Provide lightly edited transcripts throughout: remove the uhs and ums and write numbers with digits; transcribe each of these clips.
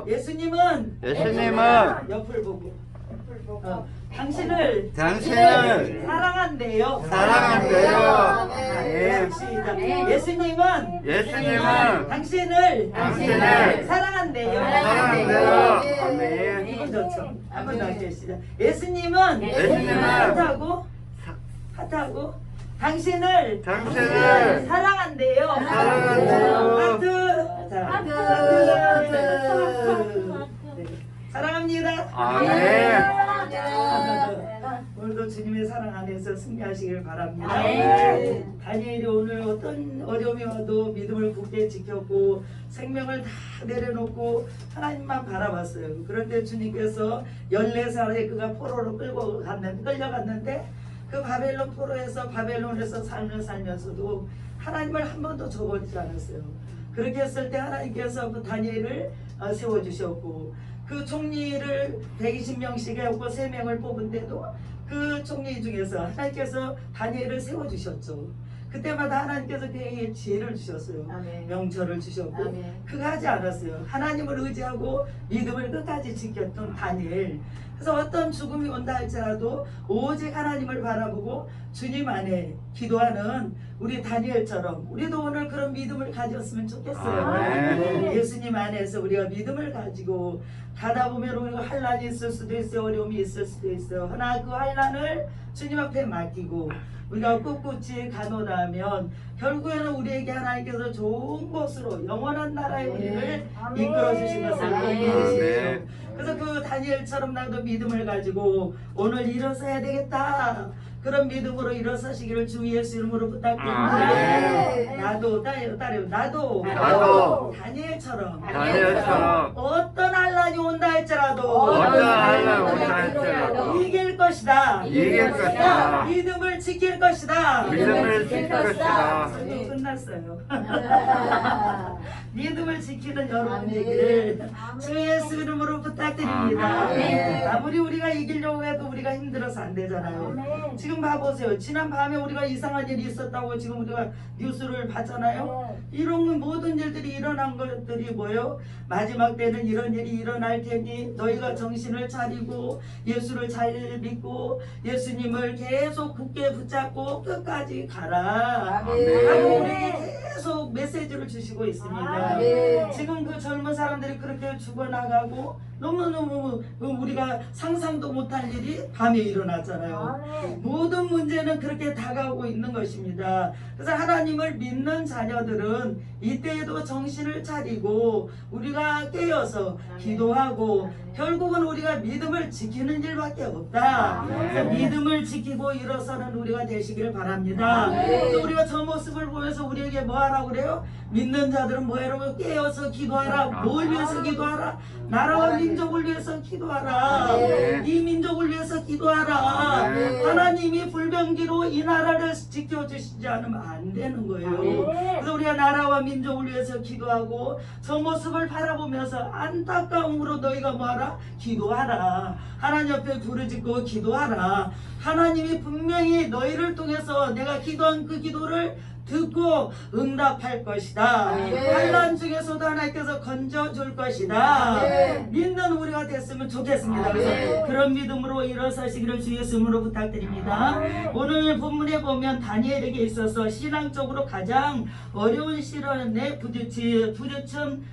예수님은 옆을 보고 당신을 사랑한대요. 네. 시작. 예수님은 당신을 사랑한대요. 이건 좋죠. 한 번 더 할게요. 시작. 예수님은 하트하고 당신을 사랑한대요. 하트. 사랑합니다. 아멘. 오늘도 주님의 사랑 안에서 승리하시길 바랍니다. 다니엘이 오늘 어떤 어려움이 와도 믿음을 굳게 지켰고 생명을 다 내려놓고 하나님만 바라봤어요. 그런데 주님께서 14살에 그가 포로로 끌려갔는데 그 바벨론에서 살면서도 하나님을 한 번도 저버리지 않았어요. 그렇게 했을 때 하나님께서 그 다니엘을 세워주셨고 그 총리를 120명씩 해갖고 3명을 뽑은데도 그 총리 중에서 하나님께서 다니엘을 세워주셨죠. 그때마다 하나님께서 그에게 지혜를 주셨어요. 아멘. 명철을 주셨고 아멘. 그가 하지 않았어요. 하나님을 의지하고 믿음을 끝까지 지켰던 다니엘. 그래서 어떤 죽음이 온다 할지라도 오직 하나님을 바라보고 주님 안에 기도하는 우리 다니엘처럼 우리도 오늘 그런 믿음을 가졌으면 좋겠어요. 아멘. 예수님 안에서 우리가 믿음을 가지고 가다 보면 우리가 환난이 있을 수도 있어요. 어려움이 있을 수도 있어요. 그러나 그 환난을 주님 앞에 맡기고 우리가 꿋꿋이 가노라면 결국에는 우리에게 하나님께서 좋은 곳으로 영원한 나라에 우리를 이끌어 주신 것을 믿으시죠. 그래서 그 다니엘처럼 나도 믿음을 가지고 오늘 일어서야 되겠다. 그런 믿음으로 일어서시기를 주 예수 이름으로 부탁드립니다. 나도 다니엘처럼 어떤 환난이 온다 할지라도 이길 것이다. 믿음을 지킬 것이다. 끝났어요. 믿음을 지키는 여러분 되기를 주 예수 이름으로 부탁드립니다. 아무리 우리가 이기려고 해도 우리가 힘들어서 안 되잖아요. 지금 봐보세요. 지난 밤에 우리가 이상한 일이 있었다고 지금 우리가 뉴스를 봤잖아요. 이런 모든 일들이 일어난 것들이 뭐예요? 마지막 때는 이런 일이 일어날 테니 너희가 정신을 차리고 예수를 잘 믿고 예수님을 계속 굳게 붙잡고 끝까지 가라. 하고 우리에게 계속 메시지를 주시고 있습니다. 지금 그 젊은 사람들이 그렇게 죽어나가고 너무너무 우리가 상상도 못할 일이 밤에 일어났잖아요. 모든 문제는 그렇게 다가오고 있는 것입니다. 그래서 하나님을 믿는 자녀들은 이때에도 정신을 차리고 우리가 깨어서 기도하고 결국은 우리가 믿음을 지키는 일밖에 없다. 그래서 믿음을 지키고 일어서는 우리가 되시기를 바랍니다. 또 우리가 저 모습을 보면서 우리에게 뭐 하라고 그래요? 믿는 자들은 뭐 하라고? 깨어서 기도하라. 뭘 위해서 기도하라? 나라와 민족을 위해서 기도하라. 이 민족을 위해서 기도하라. 하나님이 불병기로 이 나라를 지켜주시지 않으면 안 되는 거예요. 그래서 우리가 나라와 민족을 위해서 기도하고 저 모습을 바라보면서 안타까움으로 너희가 뭐하라? 기도하라. 하나님 옆에 부르짖고 기도하라. 하나님이 분명히 너희를 통해서 내가 기도한 그 기도를 듣고 응답할 것이다. 환난 중에서도 하나님께서 건져줄 것이다. 믿는 우리가 됐으면 좋겠습니다. 그래서 그런 믿음으로 일어서시기를 주 예수님으로 부탁드립니다. 오늘 본문에 보면 다니엘에게 있어서 신앙적으로 가장 어려운 시련에 부딪힌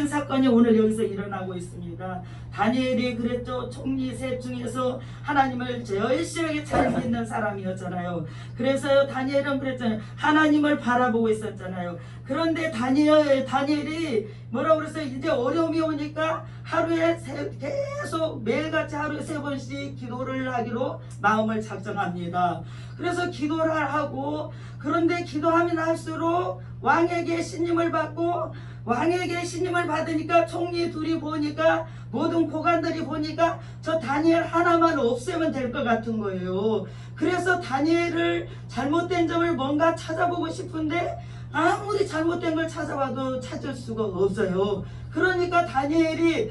사건이 오늘 여기서 일어나고 있습니다. 다니엘이 그랬죠. 총리 셋 중에서 하나님을 열심히 잘 믿는 사람이었잖아요. 그래서 다니엘은 그랬잖아요. 하나님을 바라보고 있었잖아요. 그런데 다니엘이 뭐라고 그랬어요? 이제 어려움이 오니까 하루에 계속 매일같이 하루에 3번씩 기도를 하기로 마음을 작정합니다. 그래서 기도를 하고 그런데 기도하면 할수록 왕에게 신임을 받고 왕에게 신임을 받으니까 총리 둘이 보니까 모든 고관들이 보니까 저 다니엘 하나만 없애면 될 것 같은 거예요. 그래서 다니엘을 잘못된 점을 뭔가 찾아보고 싶은데 아무리 잘못된 걸 찾아봐도 찾을 수가 없어요. 그러니까 다니엘을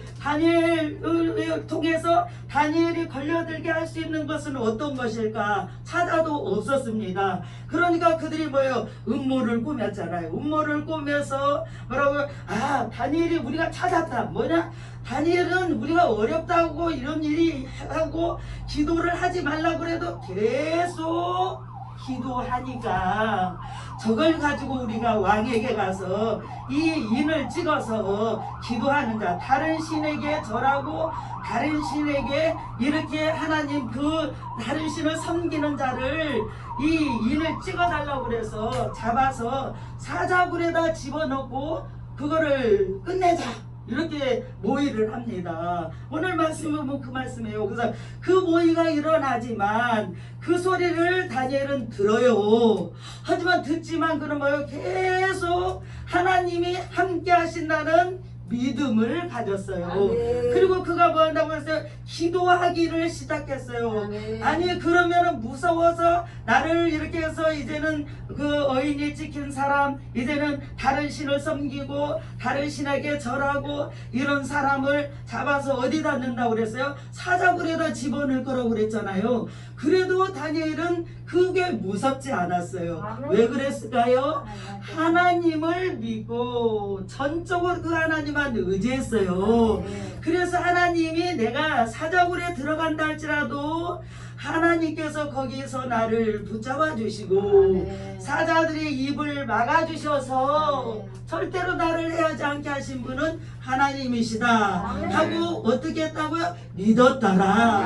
통해서 다니엘이 걸려들게 할 수 있는 것은 어떤 것일까 찾아도 없었습니다. 그러니까 그들이 뭐예요? 음모를 꾸몄잖아요. 음모를 꾸며서 뭐라고? 다니엘이 우리가 찾았다. 뭐냐? 다니엘은 우리가 어렵다고 이런 일이 하고 기도를 하지 말라고 그래도 계속 기도하니까 저걸 가지고 우리가 왕에게 가서 이 인을 찍어서 기도하는 자, 다른 신에게 절하고 다른 신에게 이렇게 하나님 그 다른 신을 섬기는 자를 이 인을 찍어달라고 그래서 잡아서 사자굴에다 집어넣고 그거를 끝내자, 이렇게 모의를 합니다. 오늘 말씀은 그 말씀이에요. 그래서 그 모의가 일어나지만 그 소리를 다니엘은 들어요. 하지만 듣지만 그런 거예요. 계속 하나님이 함께 하신다는 믿음을 가졌어요. 아멘. 그리고 그가 뭐 한다고 했어요? 기도하기를 시작했어요. 아멘. 아니 그러면은 무서워서 나를 이렇게 해서 이제는 그 어인이 찍힌 사람, 이제는 다른 신을 섬기고 다른 신에게 절하고 이런 사람을 잡아서 어디다 넣는다고 그랬어요? 사자굴에다 집어넣을 거라고 그랬잖아요. 그래도 다니엘은 그게 무섭지 않았어요. 아멘. 왜 그랬을까요? 하나님을 믿고 전적으로 그 하나님만 의지했어요. 그래서 하나님이 내가 사자굴에 들어간다 할지라도 하나님께서 거기서 나를 붙잡아 주시고 사자들의 입을 막아 주셔서 절대로 나를 해하지 않게 하신 분은 하나님이시다 하고 어떻게 했다고요? 믿었더라.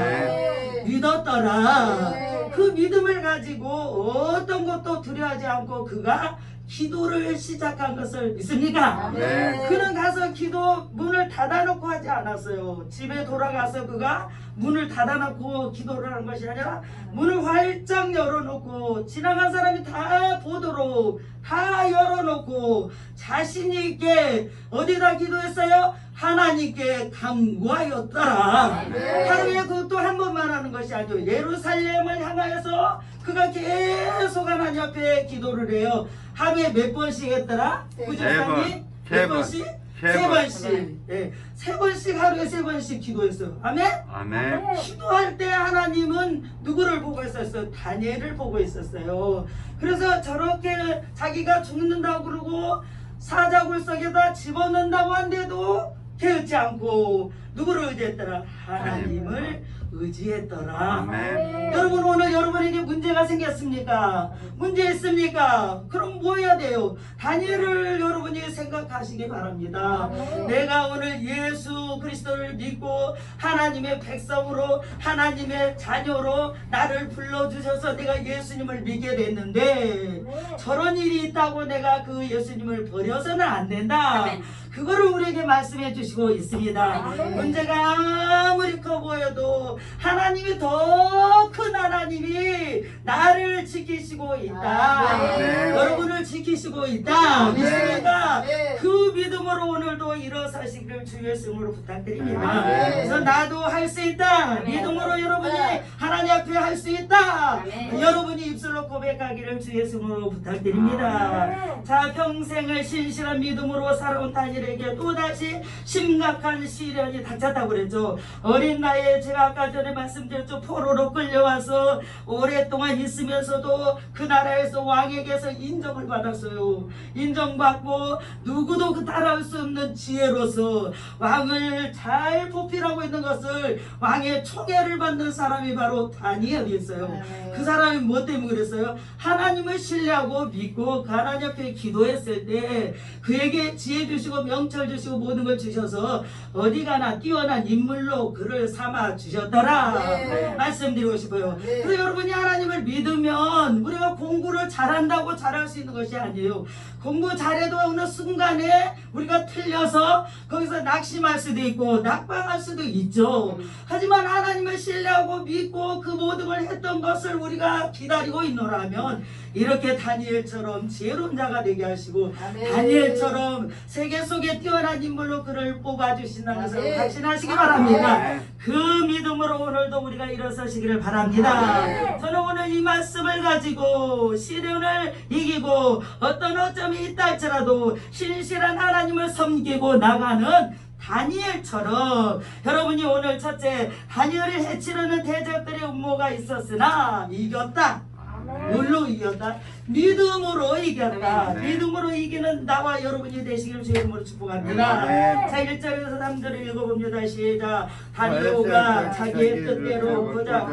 믿었더라. 그 믿음을 가지고 어떤 것도 두려워하지 않고 그가 기도를 시작한 것을 믿습니까? 그는 가서 기도 문을 닫아놓고 하지 않았어요. 집에 돌아가서 그가 문을 닫아놓고 기도를 하는 것이 아니라 문을 활짝 열어놓고 지나간 사람이 다 보도록 다 열어놓고 자신 있게 어디다 기도했어요? 하나님께 간구하였더라. 하루에 그것도 한 번만 하는 것이 아니고 예루살렘을 향하여서 그가 계속 하나님 앞에 기도를 해요. 하루에 몇 번씩 했더라? 부장님? 몇 번씩? 세 번씩. 예. 세 번씩 하루에 세 번씩 기도했어요. 아멘? 아멘. 기도할 때 하나님은 누구를 보고 있었어요? 다니엘을 보고 있었어요. 그래서 저렇게 자기가 죽는다고 그러고 사자굴 속에다 집어넣는다고 한데도 깨우지 않고 누구를 의지했더라? 하나님을 의지했더라. 아멘. 여러분 오늘 여러분에게 문제가 생겼습니까? 문제 있습니까? 그럼 뭐 해야 돼요? 다니엘을 여러분이 생각하시기 바랍니다. 내가 오늘 예수 그리스도를 믿고 하나님의 백성으로 하나님의 자녀로 나를 불러주셔서 내가 예수님을 믿게 됐는데 저런 일이 있다고 내가 그 예수님을 버려서는 안 된다. 그거를 우리에게 말씀해 주시고 있습니다. 문제가 아무리 커 보여도 하나님이 더 큰 하나님이 나를 지키시고 있다. 여러분을 지키시고 있다. 믿습니까? 그 믿음으로 오늘도 일어서시기를 주 예수님으로 부탁드립니다. 그래서 나도 할 수 있다. 믿음으로 여러분이 하나님 앞에 할 수 있다. 여러분이 입술로 고백하기를 주 예수님으로 부탁드립니다. 자, 평생을 신실한 믿음으로 살아온 다니엘에게 또다시 심각한 시련이 닥쳤다고 그랬죠. 어린 나이에 제가 아까 전에 말씀드렸죠. 포로로 끌려와서 오랫동안 있으면서도 그 나라에서 왕에게서 인정을 받았어요. 인정받고 누구도 그 따라올 수 없는 지혜로서 왕을 잘 보필하고 있는 것을 왕의 총애를 받는 사람이 바로 다니엘이었어요. 그 사람이 뭐 때문에 그랬어요? 하나님을 신뢰하고 믿고 그 하나님 앞에 기도했을 때 그에게 지혜 주시고 명철 주시고 모든 걸 주셔서 어디 가나 뛰어난 인물로 그를 삼아 주셨더라. 말씀드리고 싶어요. 그래서 여러분이 하나님을 믿으면 우리가 공부를 잘한다고 잘할 수 있는 것이 아니에요. 공부 잘해도 어느 순간에 우리가 틀려서 거기서 낙심할 수도 있고 낙방할 수도 있죠. 하지만 하나님을 신뢰하고 믿고 그 모든 걸 했던 것을 우리가 기다리고 있노라면 이렇게 다니엘처럼 지혜로운 자가 되게 하시고 다니엘처럼 세계 속 속에 뛰어난 인물로 그를 뽑아주신다는 것을 확신하시기 바랍니다. 그 믿음으로 오늘도 우리가 일어서시기를 바랍니다. 저는 오늘 이 말씀을 가지고 시련을 이기고 어떤 어점이 있다 할지라도 신실한 하나님을 섬기고 나가는 다니엘처럼 여러분이 오늘 첫째 다니엘을 해치려는 대적들의 음모가 있었으나 이겼다. 뭘로 이겼다? 믿음으로 이겼다. 믿음으로 이기는 나와 여러분이 되시기를 주의 이름으로 축복합니다. 자 1절에서 3절을 읽어봅니다. 시작. 다니엘가 자기의 뜻대로 고작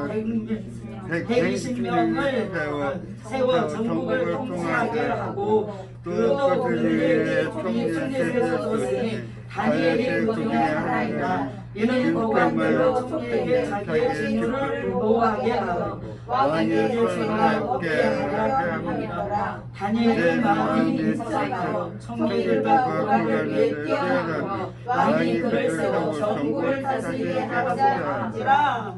120명을 세워 전국을 통치하게 하고 그도 그들에게 총리에서 뒀으니 다니엘이 그 중에 하나이다. 이는 고관들로 총리에게 자기의 진주를 보호하게 하고 왕에게 죄가 없게 하라 함이라. 다니엘의 마음이 민첩하고 총리들과 고관들에게 뛰어나고 왕이 그를 세워 전국을 다스리게 하고자 한지라.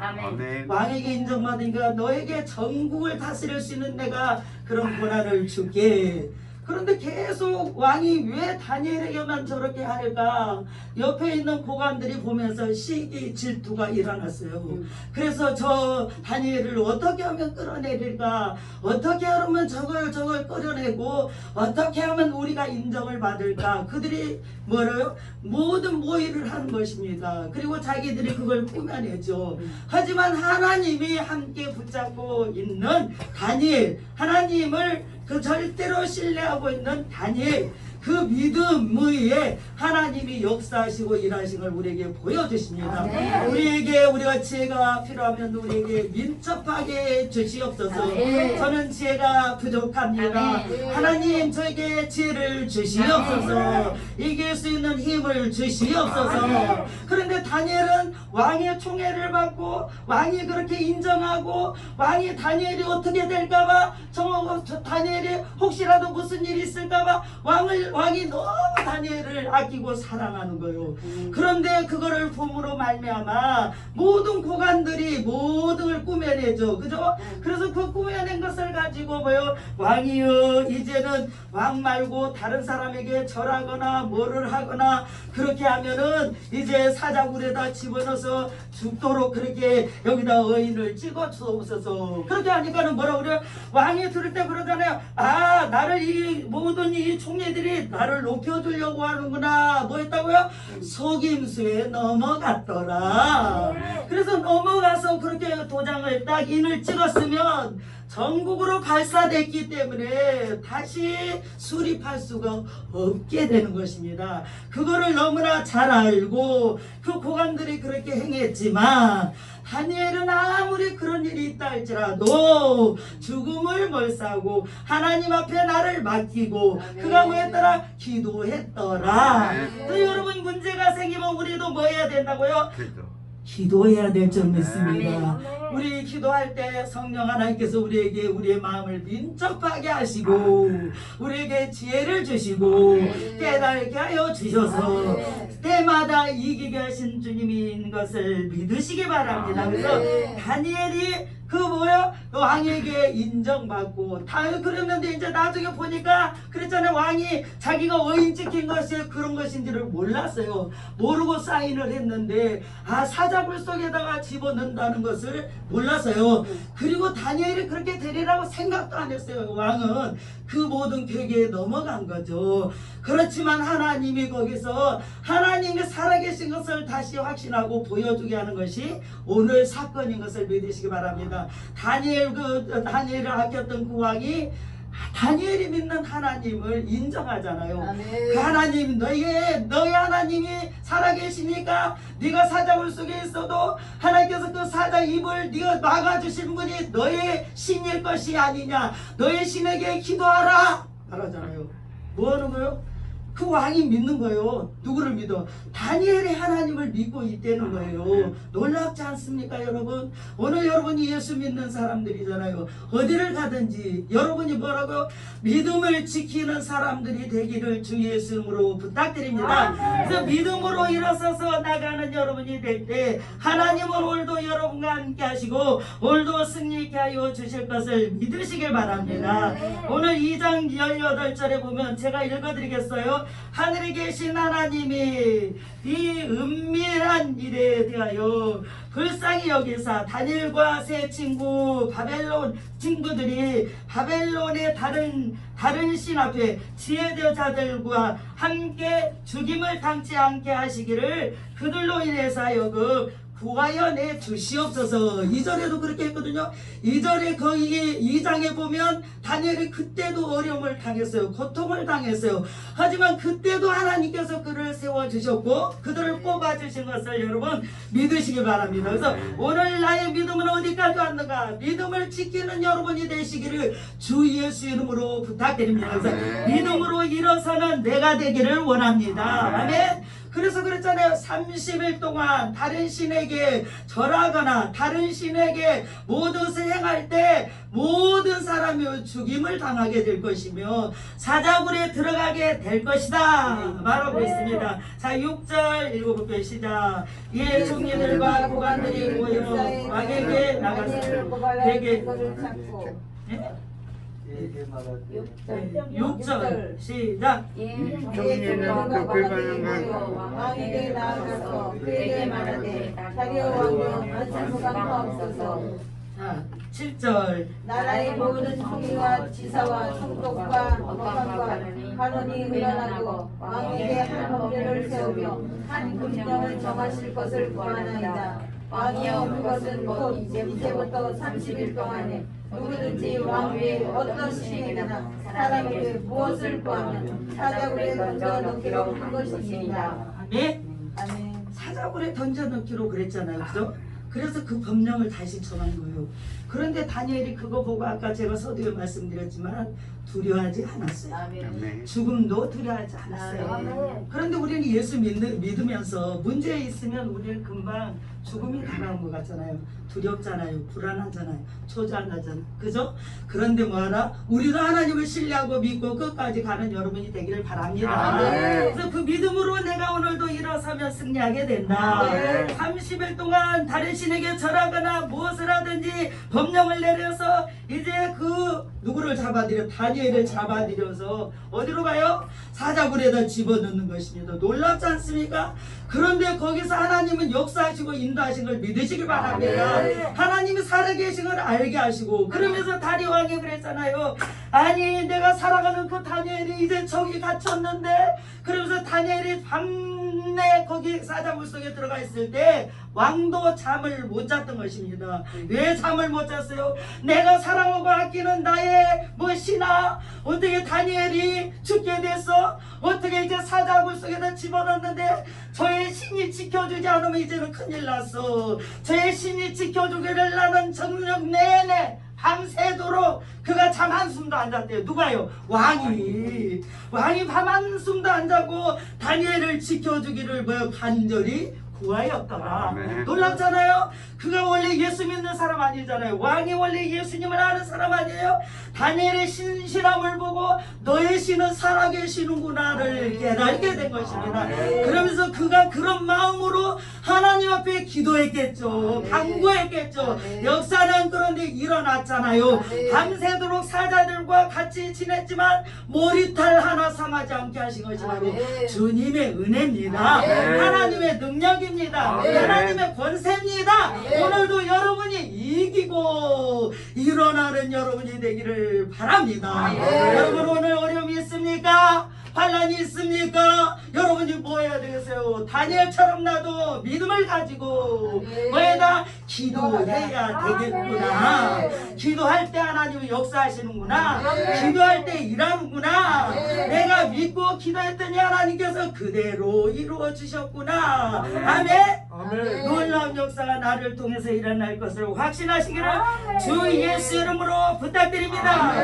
왕에게 인정받으니까 너에게 전국을 다스릴 수 있는 내가 그런 권한을 줄게. 그런데 계속 왕이 왜 다니엘에게만 저렇게 할까? 옆에 있는 고관들이 보면서 시기 질투가 일어났어요. 그래서 저 다니엘을 어떻게 하면 끌어내릴까? 어떻게 하면 저걸 끌어내고 어떻게 하면 우리가 인정을 받을까? 그들이 뭐래요? 모든 모의를 한 것입니다. 그리고 자기들이 그걸 꾸며내죠. 하지만 하나님이 함께 붙잡고 있는 다니엘, 하나님을 그 절대로 신뢰하고 있는 다니엘, 그 믿음 위에 하나님이 역사하시고 일하신 걸 우리에게 보여주십니다. 우리에게 우리가 지혜가 필요하면 우리에게 민첩하게 주시옵소서. 저는 지혜가 부족합니다. 하나님 저에게 지혜를 주시옵소서. 이길 수 있는 힘을 주시옵소서. 그런데 다니엘은 왕의 총애를 받고 왕이 그렇게 인정하고 왕이 다니엘이 어떻게 될까봐 저 다니엘이 혹시라도 무슨 일이 있을까봐 왕이 너무 다니엘을 아끼고 사랑하는 거예요. 그런데 그거를 봄으로 말미암아 모든 고관들이 모든 걸 꾸며내죠. 그죠? 그래서 그 꾸며낸 것을 가지고 뭐요? 왕이여 이제는 왕 말고 다른 사람에게 절하거나 뭐를 하거나 그렇게 하면은 이제 사자굴에다 집어넣어서 죽도록 그렇게 여기다 의인을 찍어 주옵소서. 그렇게 하니까는 뭐라 그래요? 왕이 들을 때 그러잖아요. 아 나를 이 모든 이 총리들이 나를 높여주려고 하는구나. 뭐 했다고요? 속임수에 넘어갔더라. 그래서 넘어가서 그렇게 도장을 딱 인을 찍었으면 전국으로 발사됐기 때문에 다시 수립할 수가 없게 되는 것입니다. 그거를 너무나 잘 알고 그 고관들이 그렇게 행했지만 다니엘은 아무리 그런 일이 있다 할지라도 죽음을 몰사하고 하나님 앞에 나를 맡기고 그가 뭐 했더라? 기도했더라. 또 여러분 문제가 생기면 우리도 뭐 해야 된다고요? 기도해야 될 줄 믿습니다. 우리 기도할 때 성령 하나님께서 우리에게 우리의 마음을 민첩하게 하시고 우리에게 지혜를 주시고 깨닫게 하여 주셔서 때마다 이기게 하신 주님인 것을 믿으시기 바랍니다. 그래서 다니엘이 그 뭐야? 왕에게 인정받고 다 그랬는데 이제 나중에 보니까 그랬잖아요. 왕이 자기가 의인 찍힌 것이 그런 것인지를 몰랐어요. 모르고 사인을 했는데 사자굴 속에다가 집어넣는다는 것을 몰랐어요. 그리고 다니엘이 그렇게 되리라고 생각도 안 했어요. 왕은 그 모든 계획에 넘어간 거죠. 그렇지만 하나님이 거기서 하나님이 살아계신 것을 다시 확신하고 보여주게 하는 것이 오늘 사건인 것을 믿으시기 바랍니다. 다니엘을 아꼈던 그 왕이 다니엘이 믿는 하나님을 인정하잖아요. 그 하나님 너희 하나님이 살아계시니까 네가 사자굴 속에 있어도 하나님께서 그 사자 입을 네가 막아주신 분이 너의 신일 것이 아니냐. 너의 신에게 기도하라 말하잖아요. 뭐 하는 거예요? 그 왕이 믿는 거예요. 누구를 믿어? 다니엘이 하나님을 믿고 있다는 거예요. 놀랍지 않습니까 여러분? 오늘 여러분이 예수 믿는 사람들이잖아요. 어디를 가든지 여러분이 뭐라고? 믿음을 지키는 사람들이 되기를 주 예수 이름으로 부탁드립니다. 그래서 믿음으로 일어서서 나가는 여러분이 될 때 하나님은 오늘도 여러분과 함께 하시고 오늘도 승리케 하여 주실 것을 믿으시길 바랍니다. 오늘 2장 18절에 보면 제가 읽어드리겠어요. 하늘에 계신 하나님이 이 은밀한 일에 대하여 불쌍히 여기사 다니엘과 세 친구 바벨론 친구들이 바벨론의 다른 신 앞에 지혜자들과 함께 죽임을 당치 않게 하시기를 그들로 인해서 하여금 구하여 내 주시옵소서. 2절에도 그렇게 했거든요. 2절에 거기 2장에 보면 다니엘이 그때도 어려움을 당했어요. 고통을 당했어요. 하지만 그때도 하나님께서 그를 세워주셨고 그들을 뽑아주신 것을 여러분 믿으시기 바랍니다. 그래서 오늘 나의 믿음은 어디까지 왔는가? 믿음을 지키는 여러분이 되시기를 주 예수 이름으로 부탁드립니다. 그래서 믿음으로 일어서는 내가 되기를 원합니다. 아멘. 그래서 그랬잖아요. 30일 동안 다른 신에게 절하거나 다른 신에게 모든 행할 때 모든 사람이 죽임을 당하게 될 것이며 사자굴에 들어가게 될 것이다 말하고 있습니다. 자 6절 읽어볼게요. 시작. 이에 총리들과 고관들이 모여 왕에게 나가서 되게 6절 시작. 총리는 그 불가능한 왕에게 나아가서 그에게 말하되 다리오 왕이여 안산소가 없어서. 자 7절. 나라의 모든 총리와 지사와 총독과 법관과 관원이 의논하고 왕에게 한 법률을 세우며 한 금령을 정하실 것을 구하나이다. 왕이여 그것은 곧 이제부터 30일 동안에 누구든지 왕 위에 어떤 신에게나 사람에게 무엇을 구하면 사자굴에 던져 넣기로 한 것입니다. 아멘. 아멘. 사자굴에 던져 넣기로 그랬잖아요. 그죠? 그래서 그 법령을 다시 정한 거예요. 그런데 다니엘이 그거 보고 아까 제가 서두에 말씀드렸지만 두려워하지 않았어요. 아멘. 죽음도 두려워하지 않았어요. 그런데 우리는 예수 믿으면서 문제 있으면 우리는 금방 죽음이 다가온 것 같잖아요. 두렵잖아요. 불안하잖아요. 초조하잖아요. 그죠? 그런데 뭐하라? 우리도 하나님을 신뢰하고 믿고 끝까지 가는 여러분이 되기를 바랍니다. 그래서 그 믿음으로 내가 오늘도 일어서면 승리하게 된다. 30일 동안 다른 신에게 절하거나 무엇을 하든지 법령을 내려서 이제 그 누구를 잡아들여 다니엘을 잡아들여서 어디로 가요? 사자굴에다 집어넣는 것입니다. 놀랍지 않습니까? 그런데 거기서 하나님은 역사하시고 인도하신 걸 믿으시길 바랍니다. 하나님이 살아계신 걸 알게 하시고 그러면서 다리 왕이 그랬잖아요. 아니 내가 살아가는 그 다니엘이 이제 저기 갇혔는데 그러면서 다니엘이 밤내 거기 사자굴 속에 들어가 있을 때 왕도 잠을 못 잤던 것입니다. 왜 잠을 못 잤어요? 내가 사랑하고 아끼는 나의 신하 어떻게 다니엘이 죽게 됐어? 어떻게 이제 사자굴 속에다 집어넣는데 저의 신이 지켜주지 않으면 이제는 큰일 났어. 저의 신이 지켜주기를 나는 정력 내내 밤새도록 그가 잠 한숨도 안 잤대요. 누가요? 왕이 밤 한숨도 안 자고 다니엘을 지켜주기를 간절히 구하였더라. 놀랍잖아요. 그가 원래 예수 믿는 사람 아니잖아요. 왕이 원래 예수님을 아는 사람 아니에요. 다니엘의 신실함을 보고 너의 신은 살아계시는구나를 깨닫게 된 것입니다. 그러면서 그가 그런 마음으로 하나님 앞에 기도했겠죠. 간구했겠죠. 역사는 그런데 일어났잖아요. 밤새도록 사자들과 같이 지냈지만 머리털 하나 상하지 않게 하신 것이 바로 주님의 은혜입니다. 하나님의 능력입니다. 하나님의 권세입니다. 오늘도 여러분이 이기고 일어나는 여러분이 되기를 바랍니다. 여러분 오늘 어려움이 있습니까? 환란이 있습니까? 여러분이 뭐 해야 되겠어요? 다니엘처럼 나도 믿음을 가지고 뭐에다 기도해야 되겠구나. 기도할 때 하나님은 역사하시는구나. 기도할 때 일하는구나. 내가 믿고 기도했더니 하나님께서 그대로 이루어 주셨구나. 아멘. 놀라운 역사가 나를 통해서 일어날 것을 확신하시기를 주 예수 이름으로 부탁드립니다.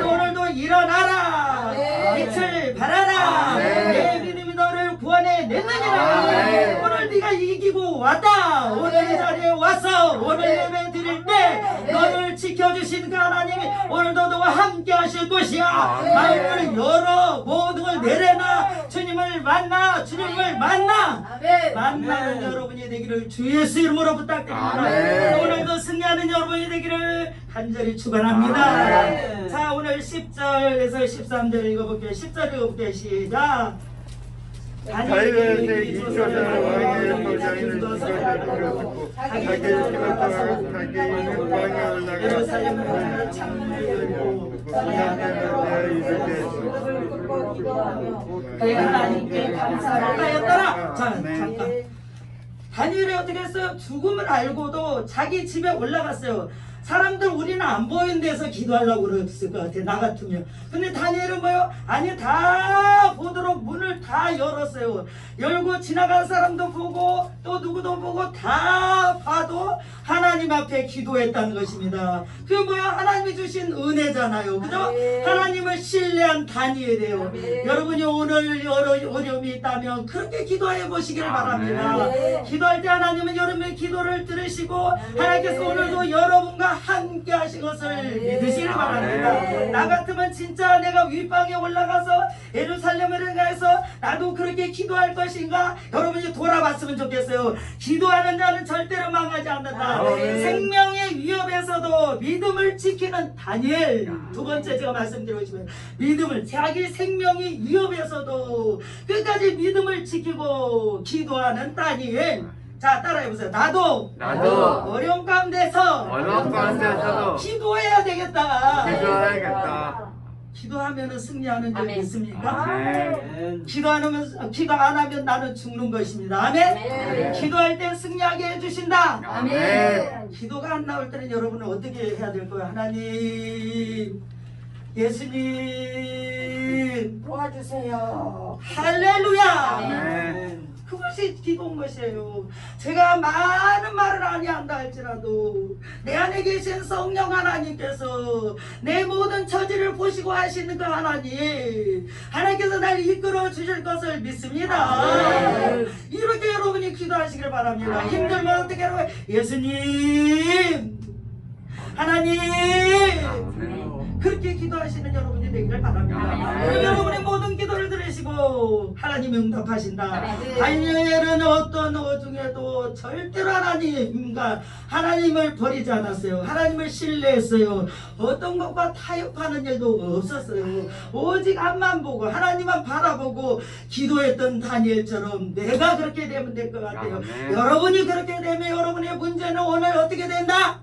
오늘도 일어나라. 빛을 발하라. 내 믿음이 너를 구원해 냈느니라. 오늘 네가 이기고 왔다. 오늘 이 자리에 와서 오늘 예배 드릴 때 너를 지켜주신 그 하나님이 오늘도 너와 함께 하실 것이야. 마음을 열어 모든 걸 내려놔. 주님을 만나. 주님을 만나는 여러분이 되기를 주 예수 이름으로 부탁드립니다. 오늘도 승리하는 여러분이 되기를 간절히 축원합니다. 자 오늘 10절에서 13절 읽어볼게요. 10절 읽어볼게요. 시작. 자유에게 이초는 왕의 도장을 찍어주고 자기 찍어서 자기 왕에 올라가 예루살렘 창문을 열고 그의 하나님께 감사를 하였더라. 자 잠깐. 다니엘이 어떻게 했어요? 죽음을 알고도 자기 집에 올라갔어요. 사람들 우리는 안 보이는 데서 기도하려고 그랬을 것 같아, 나 같으면. 근데 다니엘은 뭐요? 아니, 다 보도록 문을 다 열었어요. 열고 지나간 사람도 보고 또 누구도 보고 다 봐도 하나님 앞에 기도했다는 것입니다. 그게 뭐야? 하나님이 주신 은혜잖아요. 그죠? 하나님을 신뢰한 다니엘이에요. 여러분이 오늘 여러 어려움이 있다면 그렇게 기도해 보시길 바랍니다. 기도할 때 하나님은 여러분의 기도를 들으시고 하나님께서 오늘도 여러분과 함께 하신 것을 믿으시길 바랍니다. 나 같으면 진짜 내가 윗방에 올라가서 예루살렘을 가서 나도 그렇게 기도할 것인가? 여러분이 돌아봤으면 좋겠어요. 기도하는 자는 절대로 망하지 않는다. 생명의 위협에서도 믿음을 지키는 다니엘. 두 번째 제가 말씀드리고 싶어요. 믿음을, 자기 생명이 위협에서도 끝까지 믿음을 지키고 기도하는 다니엘. 자, 따라해보세요. 나도 어려운 가운데서 기도해야 되겠다. 기도해야겠다. 기도하면 승리하는 줄 아멘. 믿습니까? 아멘. 기도 안 하면 나는 죽는 것입니다. 아멘. 기도할 때 승리하게 해주신다. 아멘. 기도가 안 나올 때는 여러분은 어떻게 해야 될 거예요? 하나님, 예수님, 도와주세요. 할렐루야. 아멘. 그것이 기도인 것이에요. 제가 많은 말을 아니한다 할지라도 내 안에 계신 성령 하나님께서 내 모든 처지를 보시고 하시는 그 하나님께서 날 이끌어 주실 것을 믿습니다. 이렇게 여러분이 기도하시길 바랍니다. 힘들면 어떻게 하라고? 예수님, 하나님, 그렇게 기도하시는 여러분이 되기를 바랍니다. 그럼 여러분의 모든 기도를 들으시고 하나님이 응답하신다. 다니엘은 어떤 중에도 절대로 하나님을 버리지 않았어요. 하나님을 신뢰했어요. 어떤 것과 타협하는 일도 없었어요. 오직 앞만 보고 하나님만 바라보고 기도했던 다니엘처럼 내가 그렇게 되면 될 것 같아요. 여러분이 그렇게 되면 여러분의 문제는 오늘 어떻게 된다?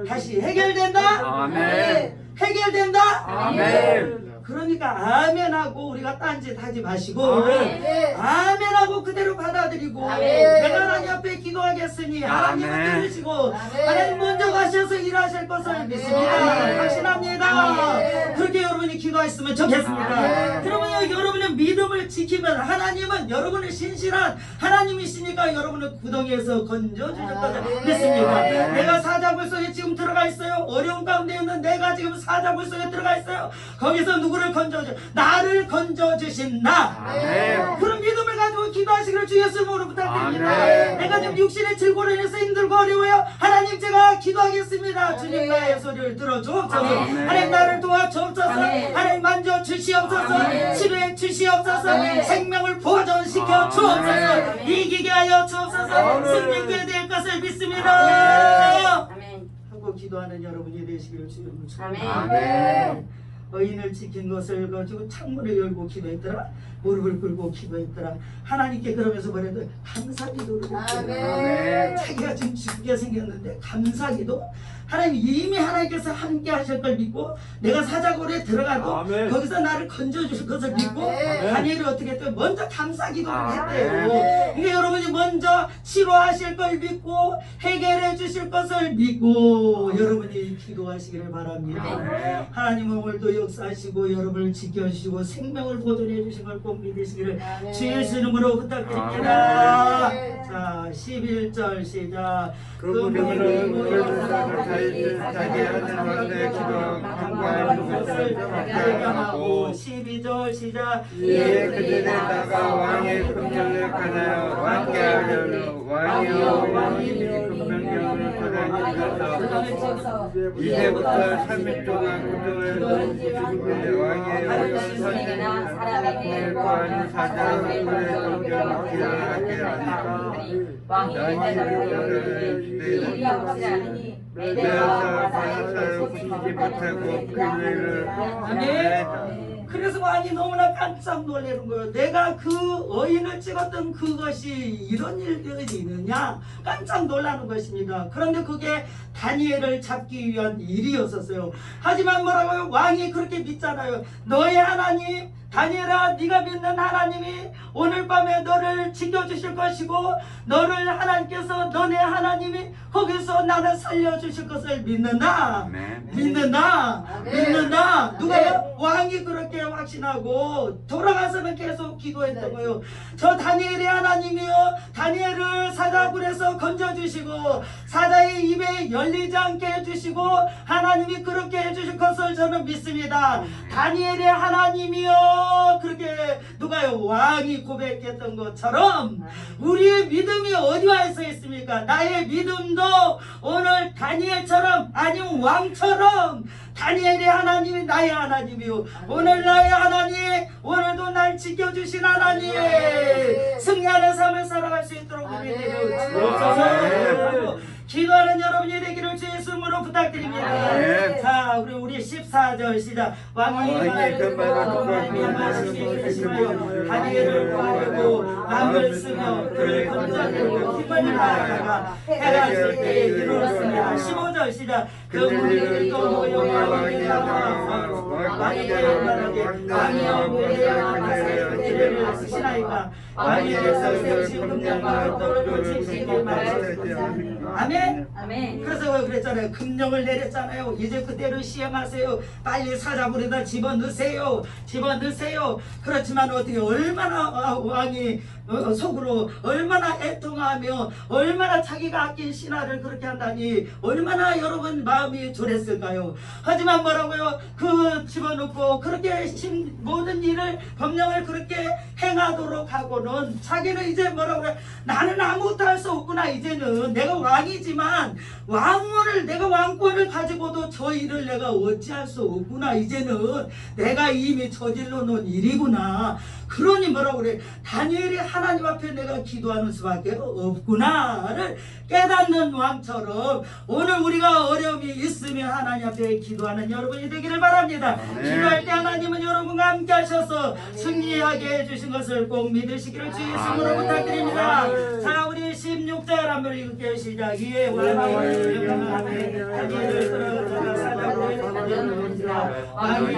다시 해결된다? 아멘. 해결된다? 아멘. 그러니까 아멘하고 우리가 딴짓 하지 마시고 아멘. 아멘하고 그대로 받아들이고 아멘. 내가 하나님 앞에 기도하겠으니 하나님은 아멘. 들으시고 아멘. 하나님 먼저 가셔서 일하실 것을 믿습니다. 아멘. 확신합니다. 아멘. 그렇게 여러분이 기도하셨으면 좋겠습니다. 아멘. 그러면 여러분의 믿음을 지키면 하나님은 여러분의 신실한 하나님이시니까 여러분을 구덩이에서 건져주실 것을 아멘. 믿습니다. 아멘. 내가 사자굴 속에 지금 들어가 있어요. 어려운 가운데 있는 내가 지금 사자굴 속에 들어가 있어요. 거기서 누구를 건져주? 나를 건져주신 나. 아멘. 그런 믿음을 가지고 기도하시기를 주 예수님으로 부탁드립니다. 아멘. 내가 지금 육신의 질고로 인해서 힘들고 어려워요. 하나님, 제가 기도하겠습니다. 주님, 아멘. 나의 소리를 들어주옵소서. 아멘. 하나님, 나를 도와주옵소서. 아멘. 하나님, 만져주시옵소서. 아멘. 치료해 주시옵소서. 아멘. 생명을 보존시켜 아멘. 주옵소서. 이기게 하여 주옵소서. 아멘. 승리케 될 것을 믿습니다. 아멘. 하고 기도하는 여러분이 되시기를 주님을 아멘. 축원합니다. 아멘. 의인을 지킨 것을 가지고 창문을 열고 기도했더라. 무릎을 꿇고 기도했더라. 하나님께 그러면서 뭐래도 감사기도를 했더라. 아멘. 자기가 지금 죽게 생겼는데 감사기도. 하나님, 이미 하나님께서 함께 하실 걸 믿고 내가 사자굴에 들어가도 아멘. 거기서 나를 건져주실 것을 믿고 아멘. 다니엘이 어떻게 했대요? 먼저 감사기도를 아멘. 했대요. 그러니까 여러분이 먼저 치료하실 걸 믿고 해결해 주실 것을 믿고 여러분이 기도하시기를 바랍니다. 아멘. 하나님은 오늘도 역사하시고 여러분을 지켜주시고 생명을 보존해 주신 걸 꼭 믿으시기를 아멘. 주 예수 이름으로 부탁드립니다. 아멘. 자, 11절 시작. 그 무덤으로 물려주셔서 자기 하는 원래 기도 간과하는 것을 발견하고 발견하고 12절 시작. 이에 그들에다가 왕의 금령을 가나요 왕께 하려는 왕이여 왕이니 금명령을 전하니라서 이제부터 3일 동안 그동안 죽음의 왕의 당신에게나 사람에게 구하는 사자의 금령을 기하게 하니까 왕이 대답을 이리 아버지 아니니 내가 내가 바사를 붙이지 못하고 그 일을 아멘. 그래서 왕이 너무나 깜짝 놀라는 거예요. 내가 그 어인을 찍었던 그것이 이런 일들이 있느냐 깜짝 놀라는 것입니다. 그런데 그게 다니엘을 잡기 위한 일이었었어요. 하지만 뭐라고요? 왕이 그렇게 믿잖아요. 너의 하나님 다니엘아, 네가 믿는 하나님이 오늘 밤에 너를 지켜주실 것이고 너를 하나님께서 너네 하나님이 거기서 나를 살려주실 것을 믿는다. 믿는다. 믿는다. 누가요? 왕이 그렇게 확신하고 돌아가서는 계속 기도했던 거예요. 저 다니엘의 하나님이요, 다니엘을 사자굴에서 건져주시고 사자의 입에 열리지 않게 해주시고 하나님이 그렇게 해주실 것을 저는 믿습니다. 다니엘의 하나님이요, 그렇게 누가요? 왕이 고백했던 것처럼 우리의 믿음이 어디 와 있습니까? 나의 믿음도 오늘 다니엘처럼 아니면 왕처럼 다니엘의 하나님이 나의 하나님이요, 오늘 나의 하나님, 오늘도 날 지켜주신 하나님, 승리하는 삶을 살아갈 수 있도록 우리 주옵소서. 기도하는 여러분이 되기를 주의 이름으로 부탁드립니다. 자, 우리 14절 시작. 왕이 금발과 말씀이 계시며 다니엘을 구하려고 마음을 쓰며 그를 건져내고 힘을 다하다가 해가 질 때에 이르렀습니다. 15절 시작. 그 무리를 또 모여 왕에게 나와 왕에게 말하되 왕이여 무리여 마사의 그대를 하시나이까 왕에게서 세우신 금령과 떨어져 지키게 말하셨습니다. 아멘. 아멘. 그래서 그랬잖아요. 금령을 내렸잖아요. 이제 그대로 시행하세요. 빨리 사자굴에다 집어넣으세요. 집어넣으세요. 그렇지만 어떻게 얼마나 왕이 속으로 얼마나 애통하며 얼마나 자기가 아낀 신하를 그렇게 한다니 얼마나 여러분 마음이 졸했을까요? 하지만 뭐라고요? 그 집어넣고 그렇게 모든 일을 법령을 그렇게 행하도록 하고는 자기는 이제 뭐라고요? 나는 아무것도 할 수 없구나. 이제는 내가 왕이지만 왕권을 내가 왕권을 가지고도 저 일을 내가 어찌할 수 없구나. 이제는 내가 이미 저질러 놓은 일이구나. 그러니 뭐라고 그래? 다니엘이 하나님 앞에 내가 기도하는 수밖에 없구나를 깨닫는 왕처럼 오늘 우리가 어려움이 있으면 하나님 앞에 기도하는 여러분이 되기를 바랍니다. 기도할 때 하나님은 여러분과 함께 하셔서 승리하게 해주신 것을 꼭 믿으시기를 주의 이름으로 부탁드립니다. 자, 우리 16절 한번 읽을게요. 시작. 이에 왕의 영광하네 다니엘을 끌어다가 사자굴에 던져놓은지라 왕이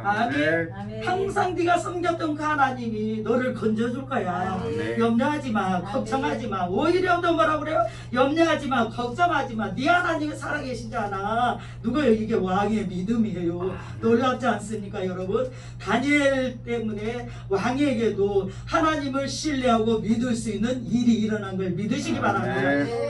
아멘. 항상 네가 섬겼던 그 하나님이 너를 건져줄 거야. 염려하지 마, 걱정하지 마. 오히려 더 뭐라 그래요? 염려하지 마, 걱정하지 마. 네 하나님이 살아계시잖아. 누가요? 이게 왕의 믿음이에요. 놀랍지 않습니까, 여러분? 다니엘 때문에 왕에게도 하나님을 신뢰하고 믿을 수 있는 일이 일어난 걸 믿으시기 바랍니다.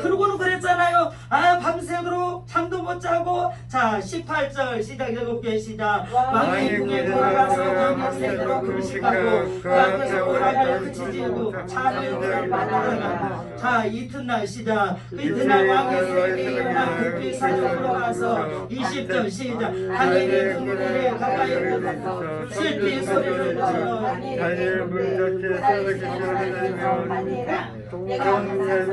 그러고는 그랬잖아요. 밤새도록 잠도 못 자고. 자, 18절 시작. 7개 시작. 왕의 궁에 돌아가서 밤새도록 금식하고 그 앞에서 오락을 그치지고 차를 받아가. 자, 이튿날 시작. 그 이튿날 왕의 새벽에 일어나 급히 사적으로 가서 20절 시작. 다니엘의 궁문에 가까이 오면서 슬피 소리를 질러 다니엘 문답게 살아계신 하나님이여 정말로 내가 항상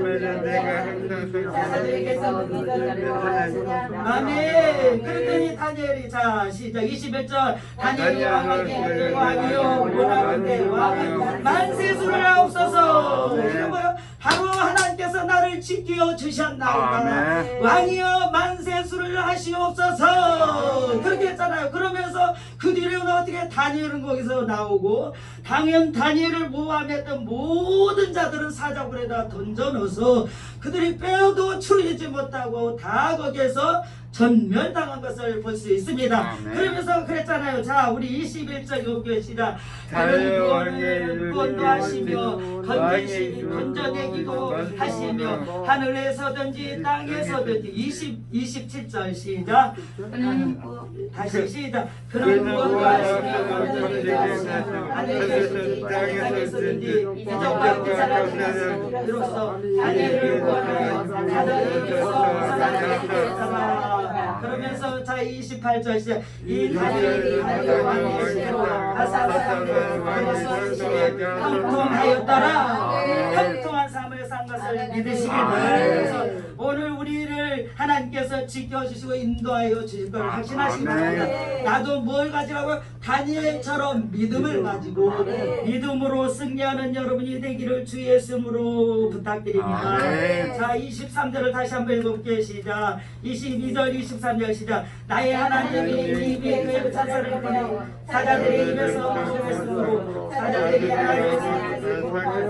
사사들에게서 너를 구하시냐. 아멘. 그랬더니 다니엘이 자 시작 21절 다니엘이 왕에게 왕이요 원하건대 왕은 만세수를 하옵소서. 이런 거요. 바로 하나님께서 나를 지켜 주셨나이다. 왕이여 만세수를 하시옵소서. 그렇게 했잖아요. 그러면서 그 뒤로는 어떻게 다니엘은 거기서 나오고 당연 다니엘을 모함했던 모든 자들은 사자굴에다 던져 넣어서 그들이 빼어도 추리지 못하고 다 거기에서 전멸당한 것을 볼 수 있습니다. 그러면서 그랬잖아요. 자, 우리 21절 읽겠습니다. 다른 구원을 구원하시며 건져내기도 하시며 하늘에서든지 땅에서든지 27절 시작. 다시 시작. 그는 구원도 하시며 건져내기도 하늘에서든지 땅에서든지 이적과 기사를 이로써 다니엘을 구원하여 사자에게서 살아나게 하였다. 그러면서 자 28절 시작. 이 다니엘이 왕의 시대로 가사를 형통하였더라. 형통한 삶을 산 것을 믿으시길 바랍니다. 오늘 우리를 하나님께서 지켜주시고 인도하여 주실 걸 확신하시기 바랍니다. 아멘. 나도 뭘 가지라고? 다니엘처럼 믿음을 가지고 믿음으로 승리하는 여러분이 되기를 주 예수님으로 부탁드립니다. 아멘. 자, 23절을 다시 한번 읽어볼게요. 시작. 22절 23절 시작. 나의 하나님이 입에 그 찬사를 보내 사자들의 입에서 말씀으로 사자들이 나를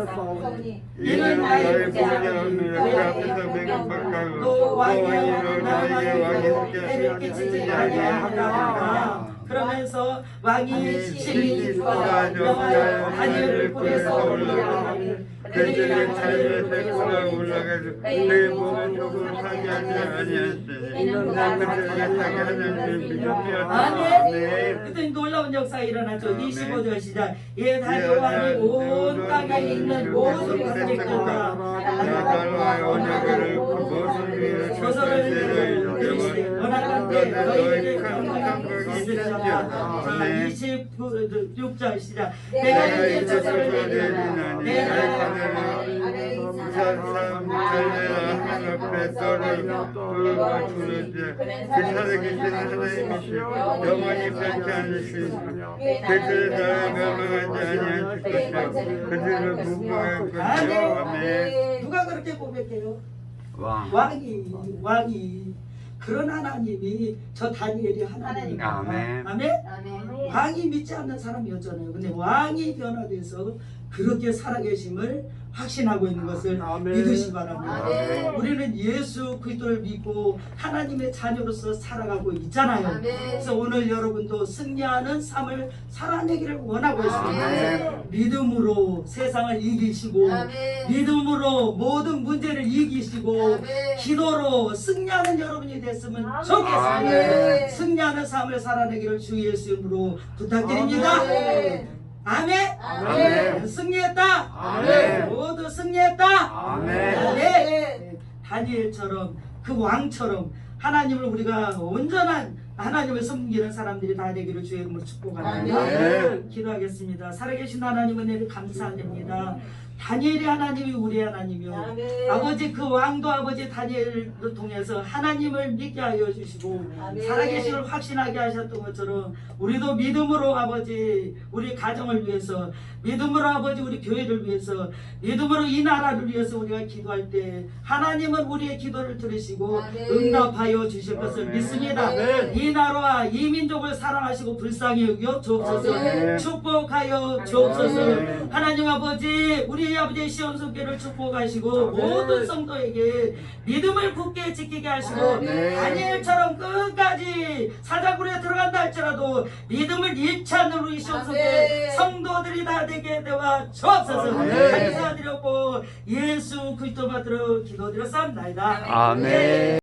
사오니 이는 나의 보좌함을 그 앞에서 맹박하고 또 왕이여 왕이여 나에게 왕이 때를 끼치지 아니하였다. 그러면서 왕이 시리즈와 여호와여 다니엘을 보내서 올라가니 그들의 자리에 데리고 올라가서 내 몸에 조금 사지 아니하였으니 그들에게 자기 하나님을 믿으며 아멘. 그때 놀라운 역사가 일어났죠. 25절 시작. 예, 다니엘 왕이 온 땅에 있는 모든 관객들과 나와 언약을 모든 위에 조서를 내리시되 원하건대 너희에게 평강이 있으리라. 자, 26절 시작. 내가 이제 조서를 내리나니 내가 사람 잘내라 하나님 앞에 떨을 돌과 주는지 그 산에 계시는 하나님이시여 영원히 변치 않으시니 그들의 나라 멸망하지 아니하실 것이요 그들을 무고할 것이요 아멘. 누가 그렇게 고백해요? 왕. 왕이 그런 하나님이 저 다니엘이 하나님입니다. 아멘. 아멘. 왕이 믿지 않는 사람이었잖아요. 근데 왕이 변화돼서 그렇게 살아계심을 확신하고 있는 것을 믿으시 바랍니다. 아멘. 우리는 예수 그리스도를 믿고 하나님의 자녀로서 살아가고 있잖아요. 아멘. 그래서 오늘 여러분도 승리하는 삶을 살아내기를 원하고 있습니다. 아멘. 믿음으로 세상을 이기시고 아멘. 믿음으로 모든 문제를 이기시고 아멘. 기도로 승리하는 여러분이 됐으면 좋겠습니다. 아멘. 승리하는 삶을 살아내기를 주 예수 이름으로 부탁드립니다. 아멘. 아멘. 아멘. 승리했다. 아멘. 모두 승리했다. 아멘. 네. 다니엘처럼 그 왕처럼 하나님을 우리가 온전한 하나님을 섬기는 사람들이 다 되기를 주의 이름으로 축복합니다. 아멘. 기도하겠습니다. 살아계신 하나님 은혜를 감사드립니다. 다니엘의 하나님이 우리의 하나님이요. 아멘. 아버지 그 왕도 아버지 다니엘을 통해서 하나님을 믿게 하여 주시고 아멘. 살아계심을 확신하게 하셨던 것처럼 우리도 믿음으로 아버지 우리 가정을 위해서 믿음으로 아버지 우리 교회를 위해서 믿음으로 이 나라를 위해서 우리가 기도할 때 하나님은 우리의 기도를 들으시고 아멘. 응답하여 주실 것을 아멘. 믿습니다. 아멘. 이 나라와 이 민족을 사랑하시고 불쌍히 여겨 주옵소서. 아멘. 축복하여 주옵소서. 아멘. 하나님 아버지 우리 아버지의 시온속교를 축복하시고 아멘. 모든 성도에게 믿음을 굳게 지키게 하시고 아멘. 다니엘처럼 끝까지 사자굴에 들어간다 할지라도 믿음을 잃지 않는 우리 시온속교 아멘. 성도들이 다 되게 되어 주옵소서. 아멘. 감사드렸고 예수 그리스도 받들어 기도드렸사옵나이다. 아멘.